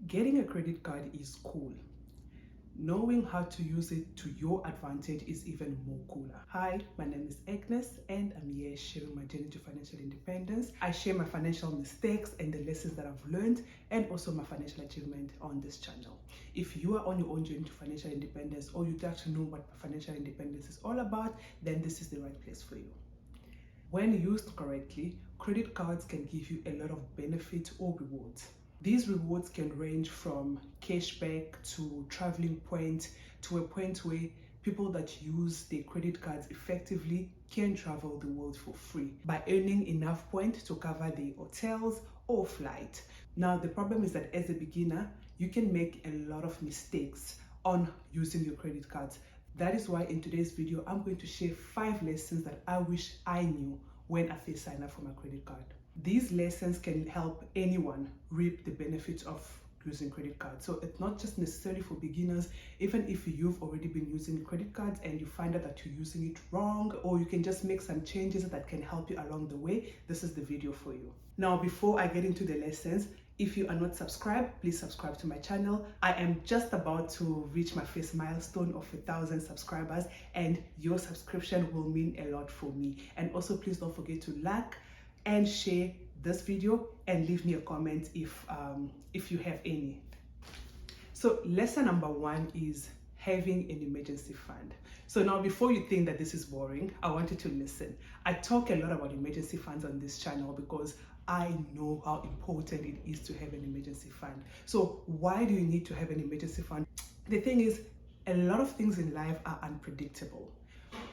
Getting a credit card is cool. Knowing how to use it to your advantage is even more cooler. Hi, my name is Agnes and I'm here sharing my journey to financial independence. I share my financial mistakes and the lessons that I've learned and also my financial achievement on this channel. If you are on your own journey to financial independence or you'd like to know what financial independence is all about, then this is the right place for you. When used correctly, credit cards can give you a lot of benefits or rewards. These rewards can range from cashback to traveling point to a point where people that use their credit cards effectively can travel the world for free by earning enough points to cover their hotels or flight. Now, the problem is that as a beginner, you can make a lot of mistakes on using your credit cards. That is why in today's video, I'm going to share 5 lessons that I wish I knew when I first signed up for my credit card. These lessons can help anyone reap the benefits of using credit cards. So it's not just necessarily for beginners. Even if you've already been using credit cards and you find out that you're using it wrong, or you can just make some changes that can help you along the way, this is the video for you. Now, before I get into the lessons, if you are not subscribed, please subscribe to my channel. I am just about to reach my first milestone of 1,000 subscribers, and your subscription will mean a lot for me. And also, please don't forget to like and share this video and leave me a comment if you have any. So lesson number 1 is having an emergency fund. So now, before you think that this is boring, I want you to listen. I talk a lot about emergency funds on this channel because I know how important it is to have an emergency fund. So why do you need to have an emergency fund? The thing is, a lot of things in life are unpredictable.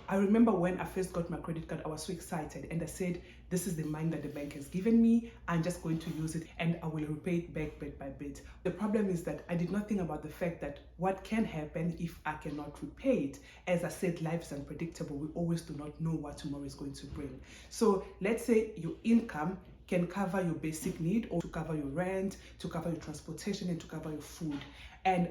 I remember when I first got my credit card, I was so excited and I said, this is the money that the bank has given me. I'm just going to use it and I will repay it back bit by bit. The problem is that I did not think about the fact that what can happen if I cannot repay it. As I said, life is unpredictable. We always do not know what tomorrow is going to bring. So let's say your income can cover your basic need, or to cover your rent, to cover your transportation, and to cover your food. And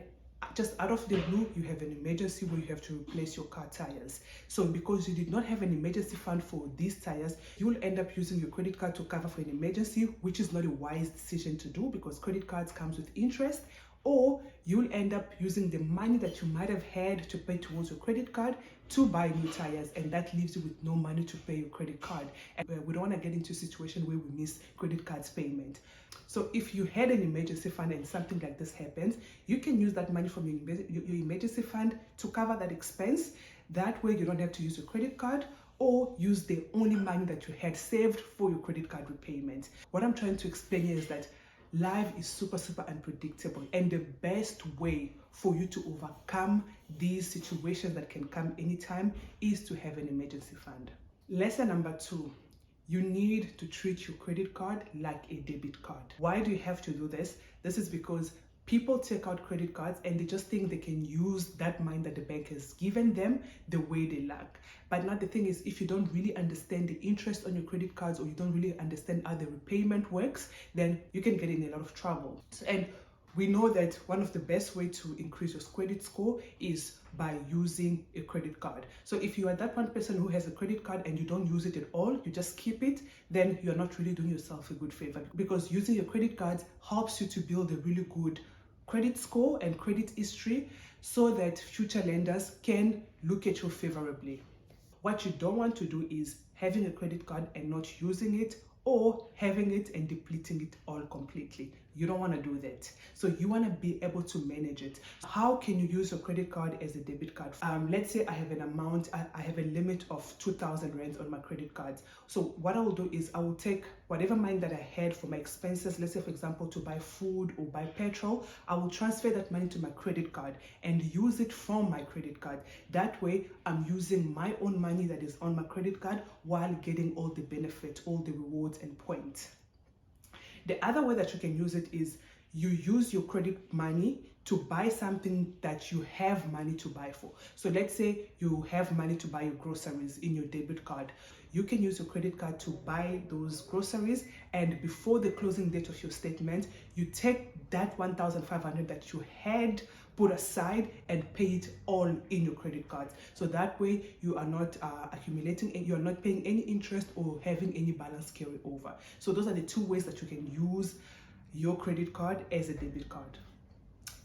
just out of the blue, you have an emergency where you have to replace your car tires. So because you did not have an emergency fund for these tires, you will end up using your credit card to cover for an emergency, which is not a wise decision to do because credit cards comes with interest. Or you'll end up using the money that you might have had to pay towards your credit card to buy new tires, and that leaves you with no money to pay your credit card. And we don't want to get into a situation where we miss credit cards payment. So if you had an emergency fund and something like this happens, you can use that money from your emergency fund to cover that expense. That way you don't have to use your credit card or use the only money that you had saved for your credit card repayment. What I'm trying to explain here is that life is super unpredictable, and the best way for you to overcome these situations that can come anytime is to have an emergency fund. Lesson number 2, you need to treat your credit card like a debit card. Why do you have to do this? This is because people take out credit cards and they just think they can use that money that the bank has given them the way they like. But now the thing is, if you don't really understand the interest on your credit cards, or you don't really understand how the repayment works, then you can get in a lot of trouble. And we know that one of the best way to increase your credit score is by using a credit card. So if you are that one person who has a credit card and you don't use it at all, you just keep it, then you're not really doing yourself a good favor, because using your credit cards helps you to build a really good credit score and credit history so that future lenders can look at you favorably. What you don't want to do is having a credit card and not using it, or having it and depleting it all completely. You don't want to do that. So you want to be able to manage it. How can you use your credit card as a debit card? Let's say I have an amount, I have a limit of 2,000 rand on my credit cards. So what I will do is I will take whatever money that I had for my expenses, let's say for example to buy food or buy petrol, I will transfer that money to my credit card and use it from my credit card. That way I'm using my own money that is on my credit card while getting all the benefits, all the rewards and points. The other way that you can use it is you use your credit money to buy something that you have money to buy for. So let's say you have money to buy your groceries in your debit card. You can use your credit card to buy those groceries, and before the closing date of your statement, you take that 1,500 that you had put aside and pay it all in your credit card. So that way you are not accumulating, and you are not paying any interest or having any balance carry over. So those are the 2 ways that you can use your credit card as a debit card.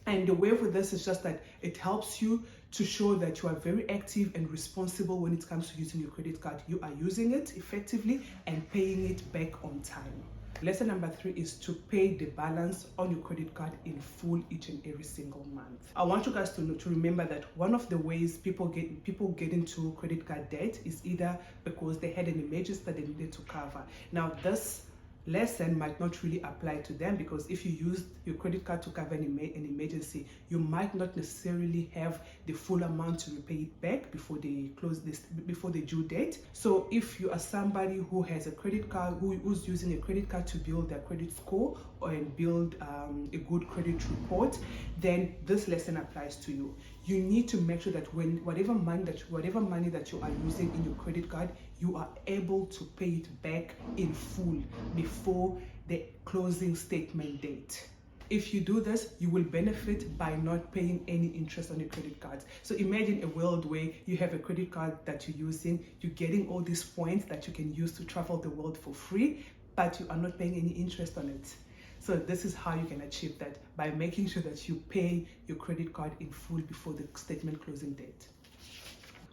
And the way with this is just that it helps you to show that you are very active and responsible when it comes to using your credit card. You are using it effectively and paying it back on time. Lesson number 3 is to pay the balance on your credit card in full each and every single month. I want you guys to remember that one of the ways people get into credit card debt is either because they had an emergency that they needed to cover. Now this lesson might not really apply to them, because if you use your credit card to cover an emergency, you might not necessarily have the full amount to repay it back before the due date. So if you are somebody who has a credit card, who's using a credit card to build their credit score and build a good credit report, then this lesson applies to you. You need to make sure that when whatever money that you are using in your credit card, you are able to pay it back in full before the closing statement date. If you do this, you will benefit by not paying any interest on your credit cards. So imagine a world where you have a credit card that you're using, you're getting all these points that you can use to travel the world for free, but you are not paying any interest on it. So this is how you can achieve that, by making sure that you pay your credit card in full before the statement closing date.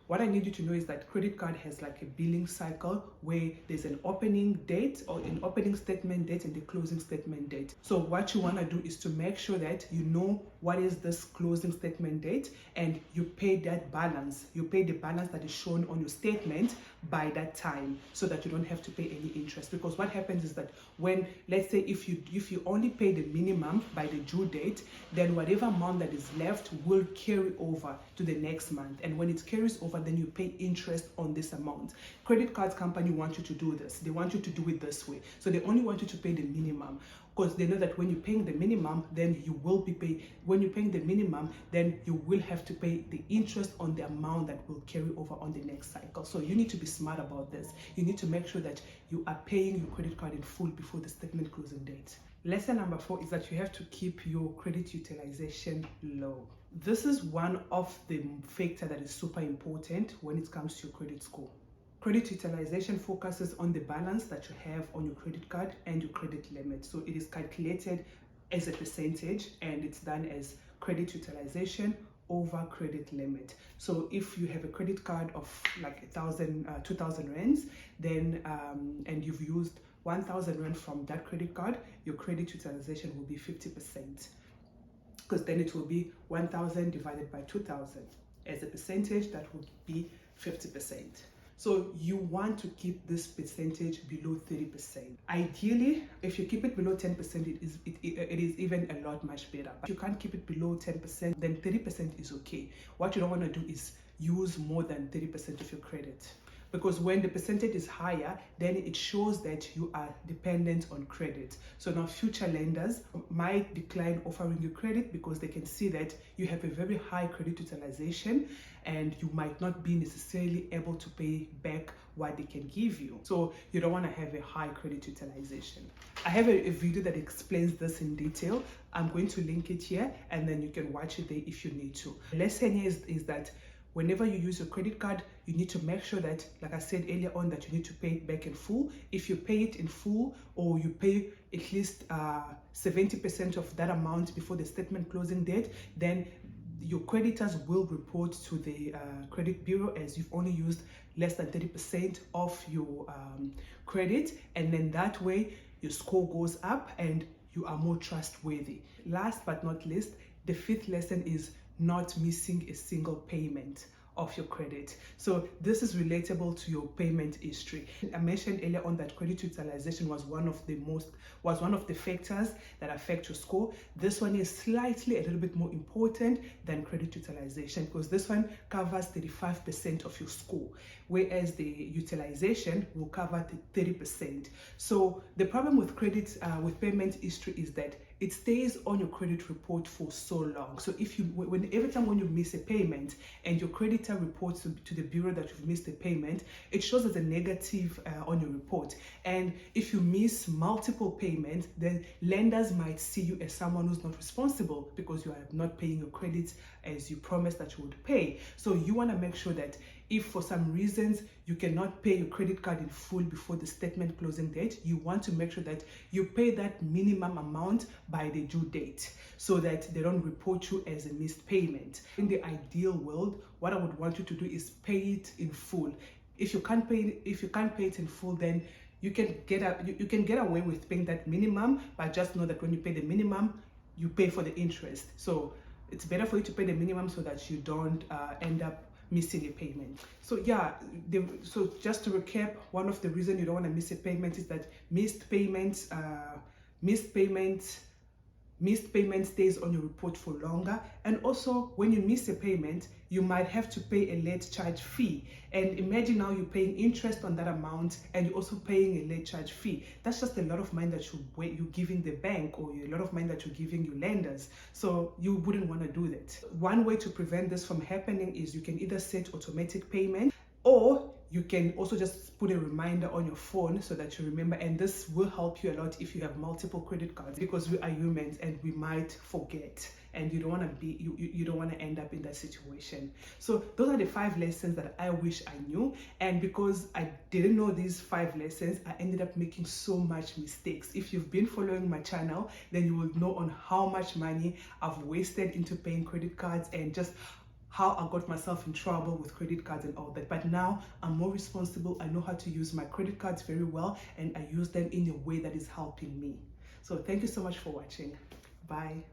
What I need you to know is that credit card has like a billing cycle where there's an opening date or an opening statement date and the closing statement date. So what you want to do is to make sure that you know what is this closing statement date, and you pay that balance. You pay the balance that is shown on your statement by that time, so that you don't have to pay any interest. Because what happens is that when, let's say, if you only pay the minimum by the due date, then whatever amount that is left will carry over to the next month, and when it carries over, then you pay interest on this amount. Credit cards company want you to do this. They want you to do it this way. So they only want you to pay the minimum, because they know that when you're paying the minimum, then you will be paid. When you're paying the minimum, then you will have to pay the interest on the amount that will carry over on the next cycle. So you need to be smart about this. You need to make sure that you are paying your credit card in full before the statement closing date. Lesson number 4 is that you have to keep your credit utilization low. This is one of the factors that is super important when it comes to your credit score. Credit utilization focuses on the balance that you have on your credit card and your credit limit. So it is calculated as a percentage, and it's done as credit utilization over credit limit. So if you have a credit card of like 2,000 rands, then and you've used 1,000 rand from that credit card, your credit utilization will be 50%. Because then it will be 1,000 divided by 2,000. As a percentage, that would be 50%. So you want to keep this percentage below 30%. Ideally, if you keep it below 10%, it is even a lot much better. But if you can't keep it below 10%, then 30% is okay. What you don't want to do is use more than 30% of your credit. Because when the percentage is higher, then it shows that you are dependent on credit. So now future lenders might decline offering you credit because they can see that you have a very high credit utilization, and you might not be necessarily able to pay back what they can give you. So you don't want to have a high credit utilization. I have a video that explains this in detail. I'm going to link it here, and then you can watch it there if you need to. The lesson here is that whenever you use your credit card, you need to make sure that, like I said earlier on, that you need to pay it back in full. If you pay it in full, or you pay at least 70% of that amount before the statement closing date, then your creditors will report to the credit bureau as you've only used less than 30% of your credit, and then that way your score goes up and you are more trustworthy. Last but not least, the 5th lesson is not missing a single payment of your credit. So this is relatable to your payment history. I mentioned earlier on that credit utilization was one of the factors that affect your score. This one is slightly a little bit more important than credit utilization, because this one covers 35% of your score, whereas the utilization will cover 30%. So the problem with credit with payment history is that it stays on your credit report for so long. So if you, every time when you miss a payment and your creditor reports to the bureau that you've missed a payment, it shows as a negative on your report. And if you miss multiple payments, then lenders might see you as someone who's not responsible because you are not paying your credit as you promised that you would pay. So you want to make sure that If for some reasons you cannot pay your credit card in full before the statement closing date, you want to make sure that you pay that minimum amount by the due date so that they don't report you as a missed payment. In the ideal world, what I would want you to do is pay it in full. If you can't pay it in full, then you can get away with paying that minimum, but just know that when you pay the minimum, you pay for the interest. So it's better for you to pay the minimum so that you don't end up missing a payment. So yeah, so just to recap, one of the reasons you don't want to miss a payment is that missed payment stays on your report for longer. And also, when you miss a payment, you might have to pay a late charge fee. And imagine now you're paying interest on that amount and you're also paying a late charge fee. That's just a lot of money that you're giving the bank, or a lot of money that you're giving your lenders. So you wouldn't want to do that. One way to prevent this from happening is you can either set automatic payment, or you can also just put a reminder on your phone so that you remember. And this will help you a lot if you have multiple credit cards, because we are humans and we might forget, and you don't want to end up in that situation. So those are the 5 lessons that I wish I knew. And because I didn't know these 5 lessons, I ended up making so much mistakes. If you've been following my channel, then you will know on how much money I've wasted into paying credit cards, and just how I got myself in trouble with credit cards and all that. But now I'm more responsible. I know how to use my credit cards very well, and I use them in a way that is helping me. So thank you so much for watching. Bye.